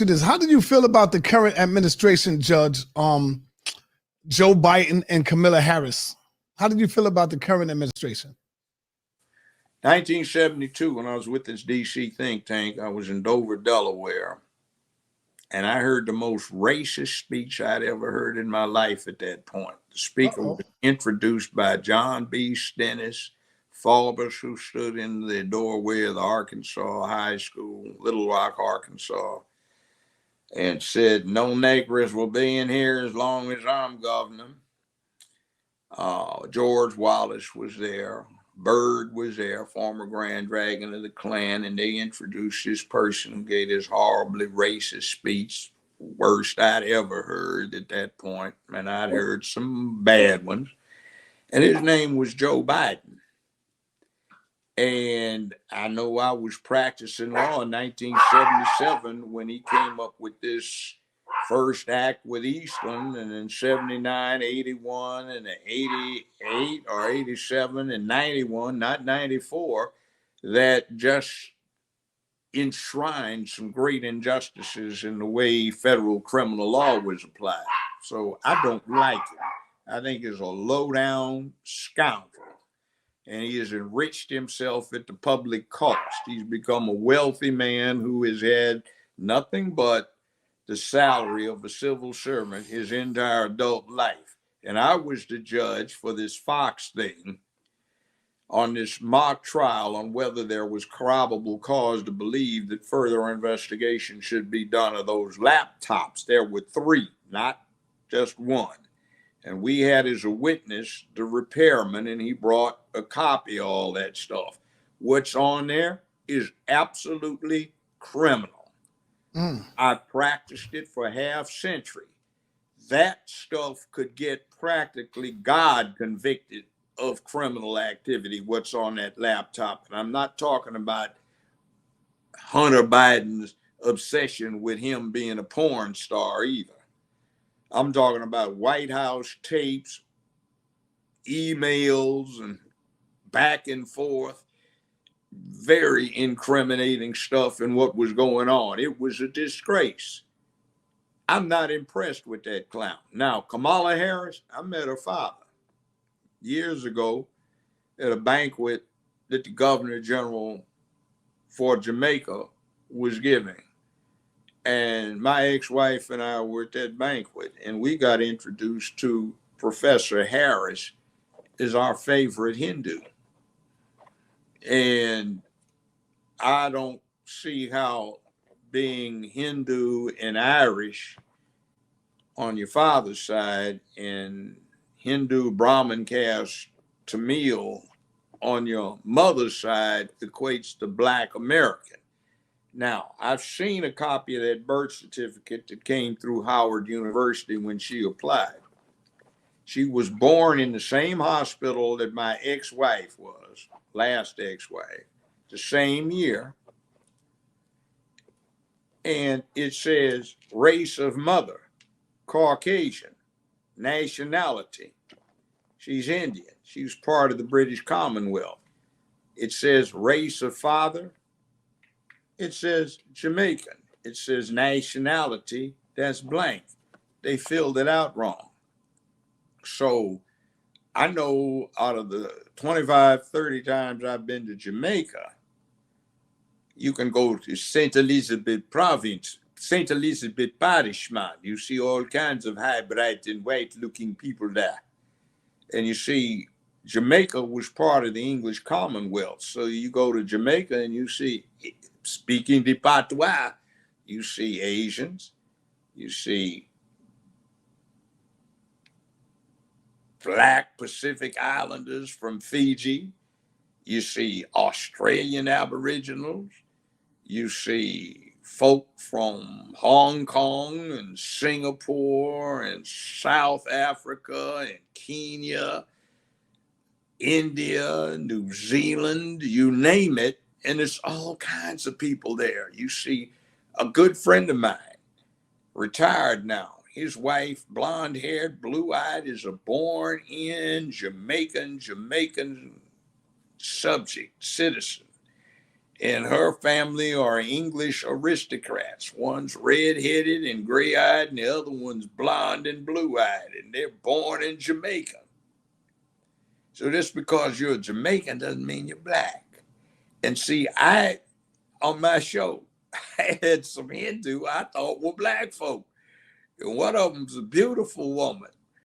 this. How did you feel about the current administration, Judge, Joe Biden and Kamala Harris? How did you feel about the current administration? 1972, when I was with this D.C. think tank, I was in Dover, Delaware, and I heard the most racist speech I'd ever heard in my life at that point. The speaker was introduced by John B. Stennis Faubus, who stood in the doorway of the Arkansas High School, Little Rock, Arkansas, and said, "No Negroes will be in here as long as I'm governor." George Wallace was there. Byrd was there, former Grand Dragon of the Klan, and they introduced this person who gave this horribly racist speech, worst I'd ever heard at that point, and I'd heard some bad ones. And his name was Joe Biden. And I know I was practicing law in 1977 when he came up with this first act with Eastland, and in 79, 81, and 88 or 87 and 91, not 94, that just enshrined some great injustices in the way federal criminal law was applied. So I don't like it. I think he's a low-down scoundrel, and he has enriched himself at the public cost. He's become a wealthy man who has had nothing but the salary of a civil servant his entire adult life. And I was the judge for this Fox thing on this mock trial on whether there was probable cause to believe that further investigation should be done of those laptops. There were 3, not just one. And we had as a witness the repairman, and he brought a copy of all that stuff. What's on there is absolutely criminal. I practiced it for half century. That stuff could get practically God convicted of criminal activity, what's on that laptop. And I'm not talking about Hunter Biden's obsession with him being a porn star either. I'm talking about White House tapes, emails, and back and forth. Very incriminating stuff in what was going on. It was a disgrace. I'm not impressed with that clown. Now, Kamala Harris, I met her father years ago at a banquet that the Governor General for Jamaica was giving. And my ex-wife and I were at that banquet, and we got introduced to Professor Harris as our favorite Hindu. And I don't see how being Hindu and Irish on your father's side and Hindu Brahmin caste Tamil on your mother's side equates to Black American. Now, I've seen a copy of that birth certificate that came through Howard University when she applied. She was born in the same hospital that my ex-wife was, last ex-wife, the same year. And it says race of mother, Caucasian, nationality. She's Indian. She was part of the British Commonwealth. It says race of father. It says Jamaican. It says nationality. That's blank. They filled it out wrong. So I know out of the 25, 30 times I've been to Jamaica, you can go to St. Elizabeth Province, St. Elizabeth Parish, man. You see all kinds of high, bright, and white-looking people there. And you see Jamaica was part of the English Commonwealth. So you go to Jamaica and you see, speaking the patois, you see Asians, you see Black Pacific Islanders from Fiji, you see Australian Aboriginals, you see folk from Hong Kong and Singapore and South Africa and Kenya, India, New Zealand, you name it, and there's all kinds of people there. You see a good friend of mine, retired now. His wife, blonde-haired, blue-eyed, is a born-in Jamaican subject, citizen. and her family are English aristocrats. One's red-headed and gray-eyed, and the other one's blonde and blue-eyed, and they're born in Jamaica. So just because you're a Jamaican doesn't mean you're black. And see, on my show, I had some Hindu I thought were black folk. And one of them's a beautiful woman.